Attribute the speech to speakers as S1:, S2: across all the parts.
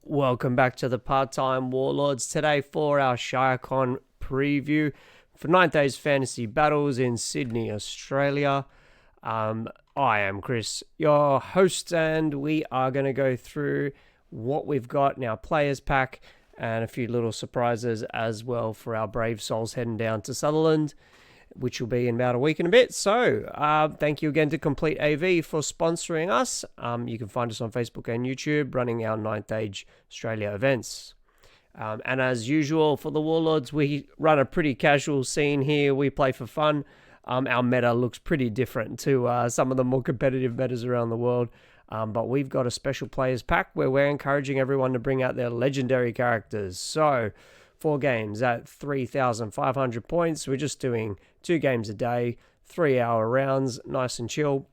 S1: Welcome back to the Part-Time Warlords. Today for our Shirecon preview for 9 Days Fantasy Battles in Sydney, Australia. I am Chris, your host, and we are going to go through what we've got in our players pack and a few little surprises as well for our brave souls heading down to Sutherland, which will be in about a week and a bit. So thank you again to Complete AV for sponsoring us. You can find us on Facebook and YouTube running our 9th Age Australia events. And as usual for the Warlords, we run a pretty casual scene here. We play for fun. Our meta looks pretty different to some of the more competitive metas around the world. But we've got a special players pack where we're encouraging everyone to bring out their legendary characters. So 4 games at 3,500 points. We're just doing 2 games a day, 3-hour rounds, nice and chill,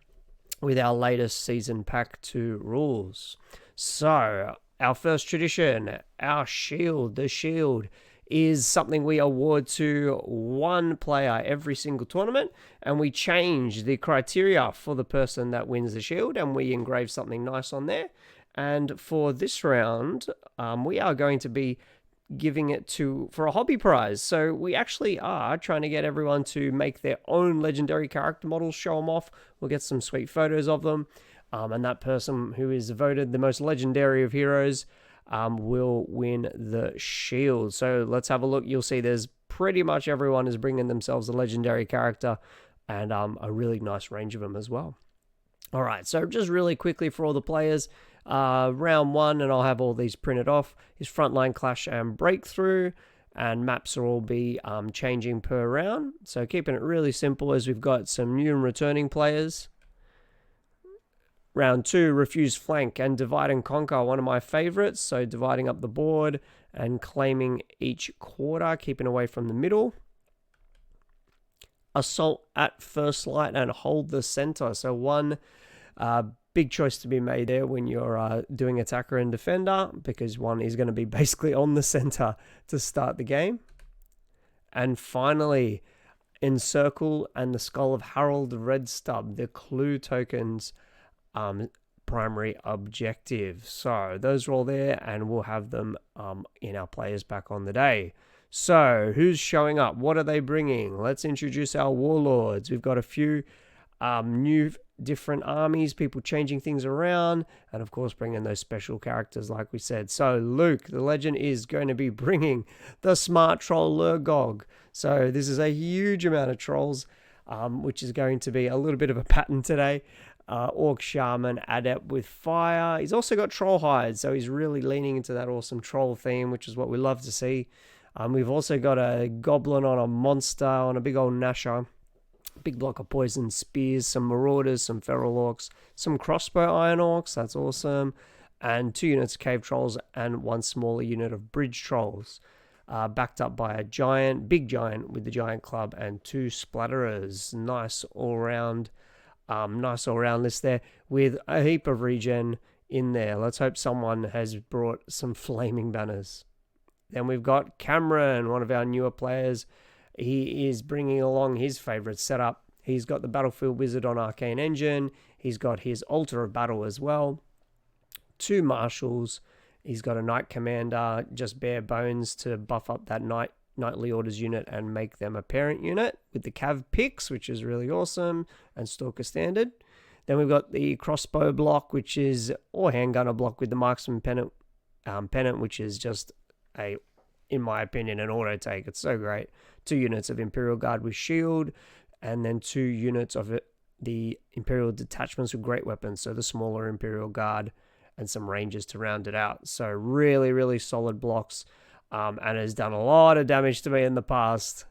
S1: with our latest season pack 2 rules. So our first tradition, our shield. The shield is something we award to one player every single tournament, and we change the criteria for the person that wins the shield, and we engrave something nice on there. And for this round, we are going to be giving it for a hobby prize. So we actually are trying to get everyone to make their own legendary character models, show them off. We'll get some sweet photos of them. And that person who is voted the most legendary of heroes will win the shield. So let's have a look. You'll see there's pretty much everyone is bringing themselves a legendary character, and a really nice range of them as well. All right, so just really quickly for all the players, round 1, and I'll have all these printed off, is Frontline, Clash, and Breakthrough, and maps will all be changing per round. So keeping it really simple, as we've got some new and returning players. Round 2, Refuse, Flank, and Divide and Conquer, one of my favorites. So dividing up the board and claiming each quarter, keeping away from the middle. Assault at First Light and Hold the Center. So one big choice to be made there when you're doing attacker and defender, because one is going to be basically on the center to start the game. And finally, Encircle and the Skull of Harold Redstub, the clue tokens primary objective. So those are all there, and we'll have them in our players back on the day. So who's showing up? What are they bringing? Let's introduce our warlords. We've got a few new different armies, people changing things around, and of course bringing those special characters like we said. So Luke, the legend, is going to be bringing the smart troll Lurgog. So this is a huge amount of trolls, which is going to be a little bit of a pattern today. Orc Shaman, Adept with Fire. He's also got Troll Hide, so he's really leaning into that awesome troll theme, which is what we love to see. We've also got a Goblin on a Monster, on a big old Nasher. Big block of Poison Spears, some Marauders, some Feral Orcs, some Crossbow Iron Orcs, that's awesome. And 2 units of Cave Trolls and 1 smaller unit of Bridge Trolls. Backed up by a big giant with the Giant Club and 2 Splatterers. Nice all-round list there with a heap of regen in there. Let's hope someone has brought some flaming banners. Then we've got Cameron, one of our newer players. He is bringing along his favorite setup. He's got the Battlefield Wizard on Arcane Engine. He's got his Altar of Battle as well. 2 Marshals. He's got a Knight Commander, just bare bones to buff up that Knightly Orders unit and make them a parent unit with the Cav Picks, which is really awesome, and Stalker Standard. Then we've got the Crossbow block, or Handgunner block with the Marksman Pennant, which is just in my opinion, an auto take. It's so great. 2 units of Imperial Guard with shield, and then 2 units of the Imperial detachments with great weapons, so the smaller Imperial Guard and some Rangers to round it out. So really, really solid blocks, and has done a lot of damage to me in the past.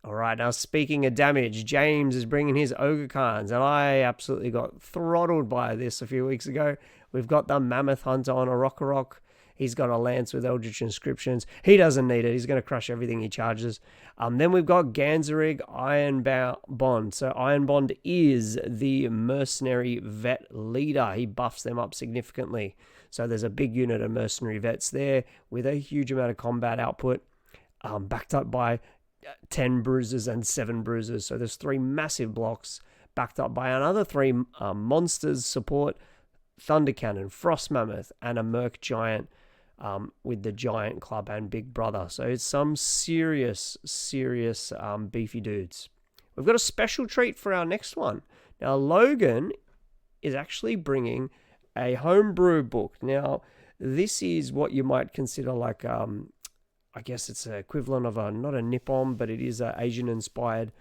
S1: All right, now speaking of damage, James is bringing his Ogre Khans, and I absolutely got throttled by this a few weeks ago. We've got the Mammoth Hunter on a Rock. He's got a Lance with Eldritch Inscriptions. He doesn't need it. He's going to crush everything he charges. Then we've got Ganzerig Iron Bond. So Iron Bond is the mercenary vet leader. He buffs them up significantly. So there's a big unit of mercenary vets there with a huge amount of combat output, backed up by 10 bruisers and 7 bruisers. So there's 3 massive blocks backed up by another 3 monsters support, Thunder Cannon, Frost Mammoth, and a Merc Giant with the Giant Club and Big Brother. So it's some serious beefy dudes. We've got a special treat for our next one. Now, Logan is actually bringing a homebrew book. Now, this is what you might consider like, I guess it's an equivalent of not a Nippon, but it is an Asian-inspired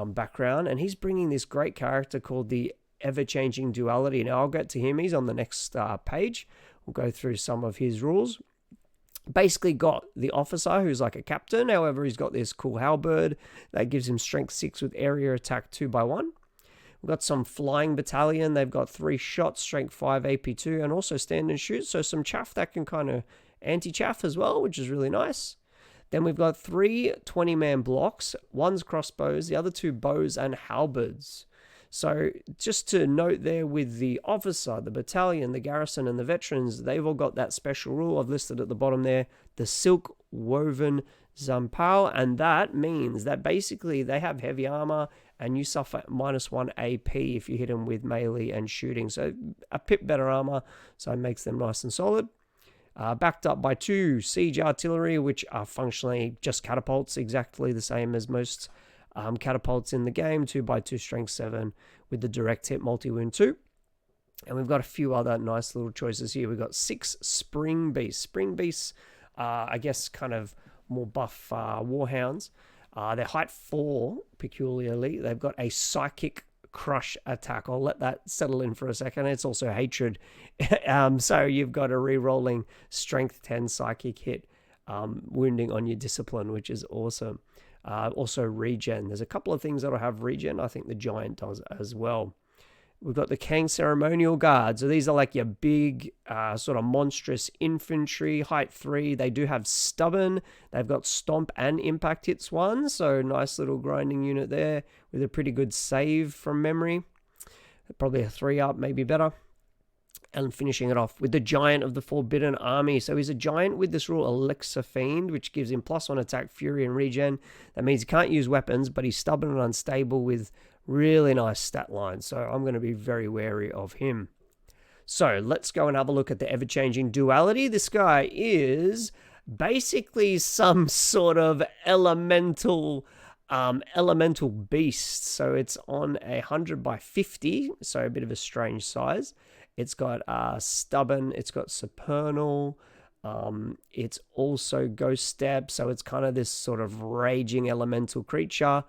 S1: background. And he's bringing this great character called the Ever-Changing Duality. Now, I'll get to him. He's on the next page. We'll go through some of his rules. Basically got the officer who's like a captain. However, he's got this cool halberd that gives him strength 6 with area attack 2x1. We've got some flying battalion. They've got 3 shots, strength 5, AP2, and also stand and shoot. So some chaff that can kind of anti-chaff as well, which is really nice. Then we've got 3 20-man blocks. One's crossbows, the other 2 bows and halberds. So just to note there with the officer, the battalion, the garrison, and the veterans, they've all got that special rule I've listed at the bottom there, the silk woven zampao, and that means that basically they have heavy armor and you suffer -1 AP if you hit them with melee and shooting. So a bit better armor, so it makes them nice and solid. Backed up by 2 siege artillery, which are functionally just catapults, exactly the same as most catapults in the game. 2x2 strength 7 with the direct hit multi-wound 2. And we've got a few other nice little choices here. We've got 6 spring beasts. Spring beasts, I guess, kind of more buff warhounds. They're height 4, peculiarly. They've got a psychic crush attack. I'll let that settle in for a second. It's also hatred. So you've got a re-rolling strength 10 psychic hit, wounding on your discipline, which is awesome. Also regen. There's a couple of things that'll have regen. I think the giant does as well. We've got the Kang Ceremonial Guard. So these are like your big sort of monstrous infantry, height 3. They do have stubborn. They've got stomp and impact hits 1. So nice little grinding unit there with a pretty good save from memory. Probably a 3 up, maybe better. And finishing it off with the Giant of the Forbidden Army. So he's a giant with this rule Elixir Fiend, which gives him +1 attack, fury, and regen. That means he can't use weapons, but he's stubborn and unstable with really nice stat lines. So I'm going to be very wary of him. So let's go and have a look at the Ever-Changing Duality. This guy is basically some sort of elemental beast. So it's on 100x50, so a bit of a strange size. It's got stubborn, it's got supernal, it's also ghost step, so it's kind of this sort of raging elemental creature.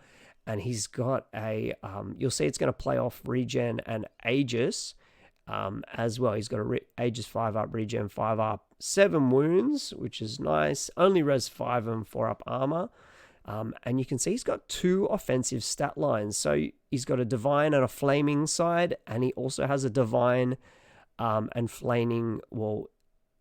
S1: And he's got you'll see it's going to play off regen and Aegis as well. He's got a Aegis 5 up, regen 5 up, 7 wounds, which is nice. Only res 5 and 4 up armor. And you can see he's got 2 offensive stat lines. So he's got a divine and a flaming side, and he also has a divine and flaming,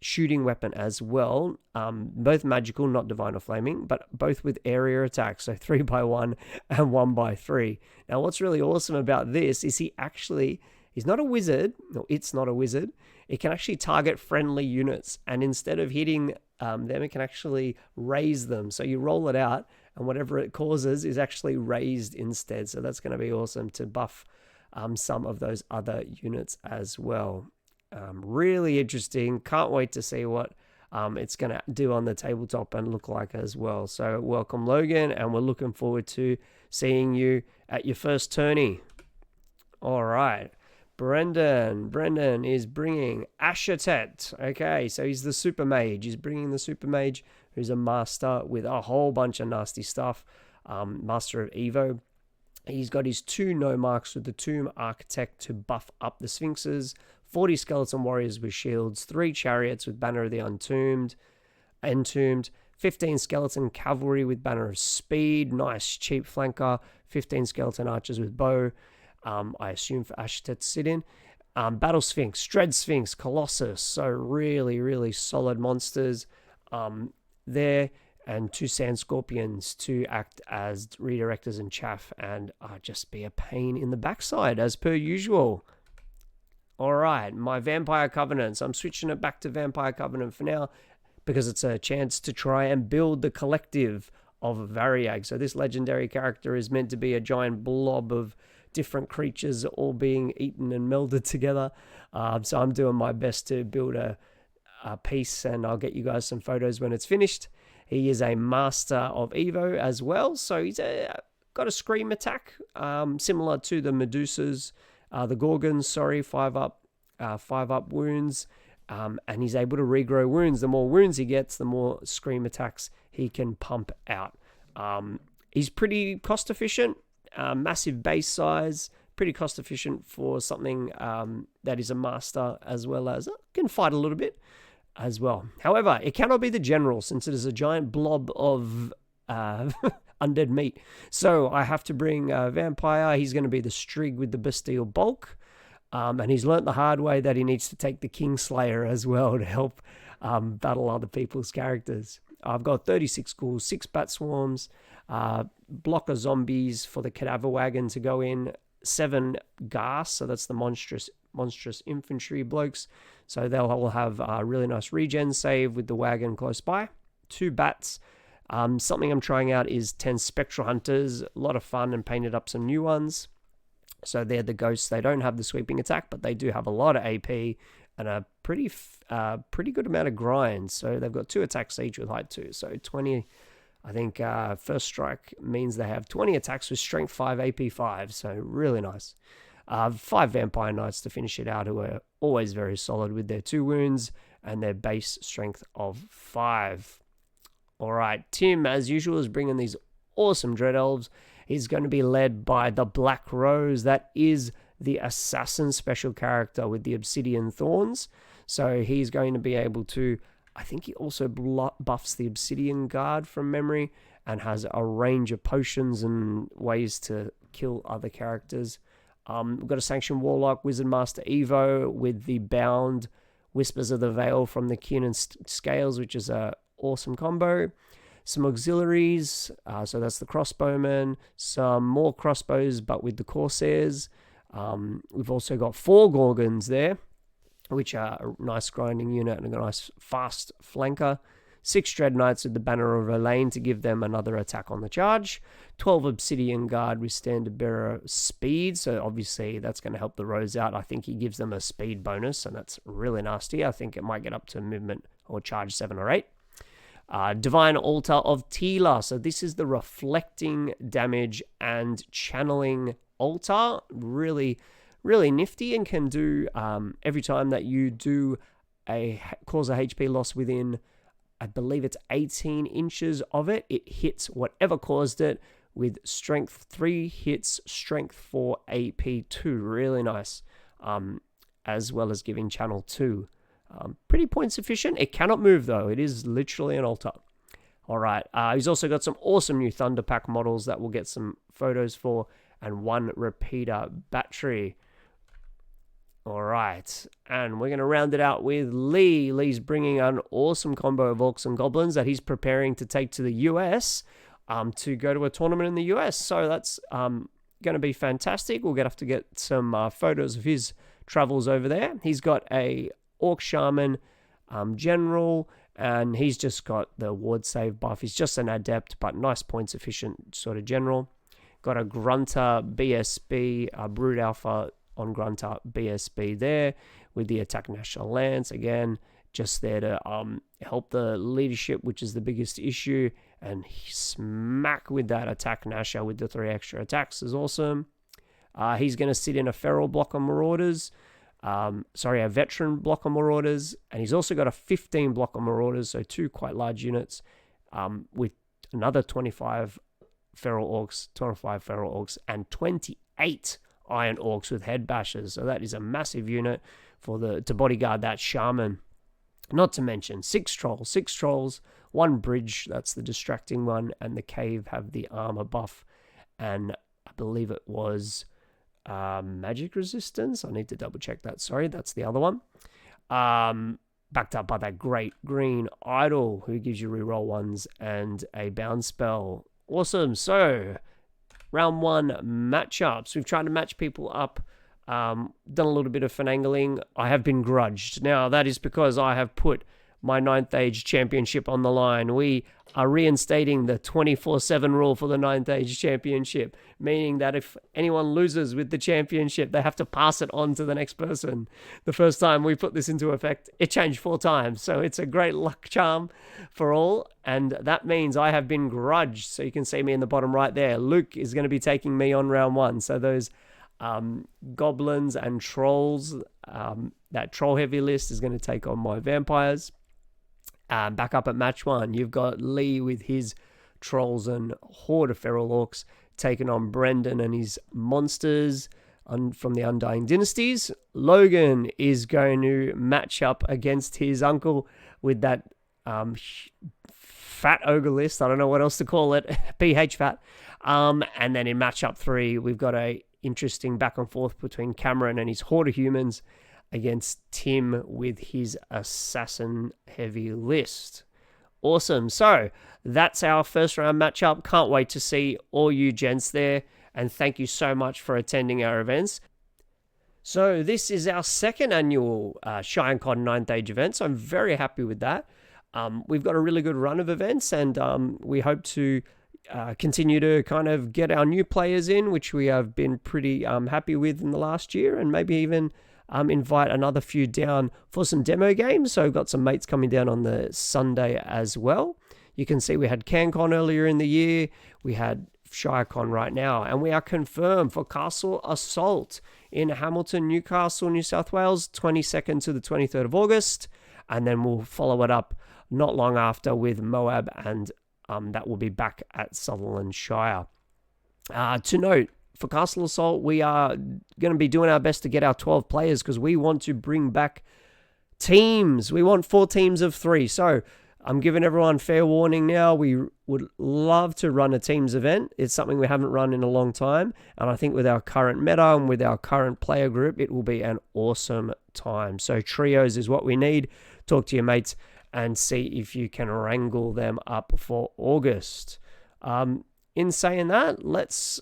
S1: shooting weapon as well. Both magical, not divine or flaming, but both with area attack. So 3x1 and 1x3. Now, what's really awesome about this is he's not a wizard, or it's not a wizard. It can actually target friendly units, and instead of hitting them, it can actually raise them. So you roll it out, and whatever it causes is actually raised instead. So that's going to be awesome to buff some of those other units as well. Really interesting. Can't wait to see what it's going to do on the tabletop and look like as well. So welcome, Logan, and we're looking forward to seeing you at your first tourney. All right. Brendan is bringing Ashetet. Okay, so he's the super mage. He's bringing the super mage, who's a master with a whole bunch of nasty stuff. Master of Evo. He's got his 2 no-marks with the Tomb Architect to buff up the Sphinxes, 40 skeleton warriors with shields, 3 chariots with Banner of the Entombed, 15 skeleton cavalry with Banner of Speed, nice cheap flanker, 15 skeleton archers with bow, I assume for Ashetet to sit in, Battle Sphinx, Dread Sphinx, Colossus, so really, really solid monsters there, and 2 Sand Scorpions to act as redirectors and chaff and just be a pain in the backside as per usual. All right, my Vampire Covenants. I'm switching it back to Vampire Covenant for now because it's a chance to try and build the collective of Variag. So this legendary character is meant to be a giant blob of different creatures all being eaten and melded together. So I'm doing my best to build a piece, and I'll get you guys some photos when it's finished. He is a master of Evo as well, so he's got a scream attack, similar to the Medusas, the Gorgons, 5 up wounds, and he's able to regrow wounds. The more wounds he gets, the more scream attacks he can pump out. He's pretty cost efficient, massive base size, pretty cost efficient for something that is a master, as well as can fight a little bit as well. However, it cannot be the general, since it is a giant blob of undead meat. So I have to bring Vampire. He's going to be the Strig with the Bastille Bulk. And he's learnt the hard way that he needs to take the Kingslayer as well to help battle other people's characters. I've got 36 ghouls, 6 bat swarms, block of zombies for the cadaver wagon to go in, 7 gas, so that's the monstrous infantry blokes. So they'll all have a really nice regen save with the wagon close by. 2 bats. Something I'm trying out is 10 spectral hunters. A lot of fun, and painted up some new ones. So they're the ghosts. They don't have the sweeping attack, but they do have a lot of AP and a pretty good amount of grind. So they've got 2 attacks each with height 2. So 20, I think first strike means they have 20 attacks with strength 5, AP 5. So really nice. 5 vampire knights to finish it out, who are always very solid with their 2 wounds and their base strength of 5. All right, Tim, as usual, is bringing these awesome Dread Elves. He's going to be led by the Black Rose. That is the assassin special character with the obsidian thorns. So he's going to be able to, I think he also buffs the obsidian guard from memory, and has a range of potions and ways to kill other characters. We've got a Sanctioned Warlock, Wizard Master Evo with the Bound Whispers of the Veil from the Kiernan Scales, which is a awesome combo. Some auxiliaries, so that's the Crossbowmen. Some more crossbows, but with the Corsairs. We've also got 4 Gorgons there, which are a nice grinding unit and a nice fast flanker. 6 Dread Knights with the Banner of Elaine to give them another attack on the charge. 12 Obsidian Guard with Standard Bearer speed, so obviously that's going to help the Rose out. I think he gives them a speed bonus, and that's really nasty. I think it might get up to movement or charge 7 or 8. Divine Altar of Tila, so this is the reflecting damage and channeling altar. Really, really nifty, and can do every time that you do cause a HP loss within, I believe it's 18 inches of it, it hits whatever caused it with strength 3 hits, strength 4, AP 2. Really nice. As well as giving channel 2. Pretty points efficient. It cannot move though. It is literally an altar. All right. He's also got some awesome new Thunder Pack models that we'll get some photos for, and 1 repeater battery. All right. And we're going to round it out with Lee. Lee's bringing an awesome combo of Orcs and Goblins that he's preparing to take to the US to go to a tournament in the US. So that's going to be fantastic. We'll have to get some photos of his travels over there. He's got a Orc Shaman General, and he's just got the ward save buff. He's just an adept, but nice points efficient sort of general. Got a Grunter BSB, a Brood Alpha on Grunter BSB there with the Attack National Lance. Again, just there to help the leadership, which is the biggest issue. And smack with that Attack Nasha with the 3 extra attacks is awesome. He's going to sit in a Feral block on Marauders. A Veteran block on Marauders. And he's also got a 15 block on Marauders, so 2 quite large units with another 25 Feral Orcs, and 28 Iron Orcs with head bashers. So that is a massive unit to bodyguard that Shaman. Not to mention 6 Trolls, 1 Bridge, that's the distracting one, and the Cave have the armor buff. And I believe it was magic resistance. I need to double check that. Sorry, that's the other one. Backed up by that great green idol who gives you reroll 1s and a bound spell. Awesome. So round 1 matchups. We've tried to match people up. Done a little bit of finagling. I have been grudged. Now that is because I have put my 9th Age Championship on the line. We are reinstating the 24/7 rule for the 9th Age Championship, meaning that if anyone loses with the championship, they have to pass it on to the next person. The first time we put this into effect, it changed 4 times, so it's a great luck charm for all, and that means I have been grudged. So you can see me in the bottom right there. Luke is going to be taking me on round 1, so those goblins and trolls, that troll heavy list is going to take on my vampires. Back up at match 1, you've got Lee with his trolls and horde of feral orcs taking on Brendan and his monsters from the Undying Dynasties. Logan is going to match up against his uncle with that fat ogre list. I don't know what else to call it. PH fat. And then in matchup 3, we've got a interesting back and forth between Cameron and his horde of humans against Tim with his assassin heavy list. Awesome. So that's our first round matchup. Can't wait to see all you gents there. And thank you so much for attending our events. So this is our second annual Shirecon 9th Age event. So I'm very happy with that. We've got a really good run of events, and we hope to continue to kind of get our new players in, which we have been pretty happy with in the last year, and maybe even invite another few down for some demo games. So I've got some mates coming down on the Sunday as well. You can see we had CanCon earlier in the year. We had Shirecon right now, and we are confirmed for Castle Assault in Hamilton, Newcastle, New South Wales, 22nd to the 23rd of August. And then we'll follow it up not long after with Moab, and that will be back at Sutherland Shire. To note, for Castle Assault, we are going to be doing our best to get our 12 players because we want to bring back teams. We want 4 teams of 3. So I'm giving everyone fair warning now. We would love to run a teams event. It's something we haven't run in a long time. And I think with our current meta and with our current player group, it will be an awesome time. So trios is what we need. Talk to your mates and see if you can wrangle them up for August. In saying that, let's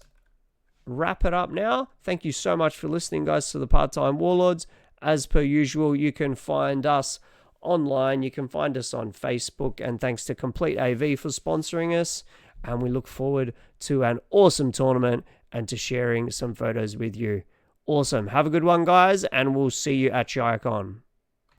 S1: wrap it up now. Thank you so much for listening, guys, to the Part-Time Warlords. As per usual, you can find us online. You can find us on Facebook, and thanks to Complete AV for sponsoring us. And we look forward to an awesome tournament and to sharing some photos with you. Awesome. Have a good one, guys, and we'll see you at Shirecon.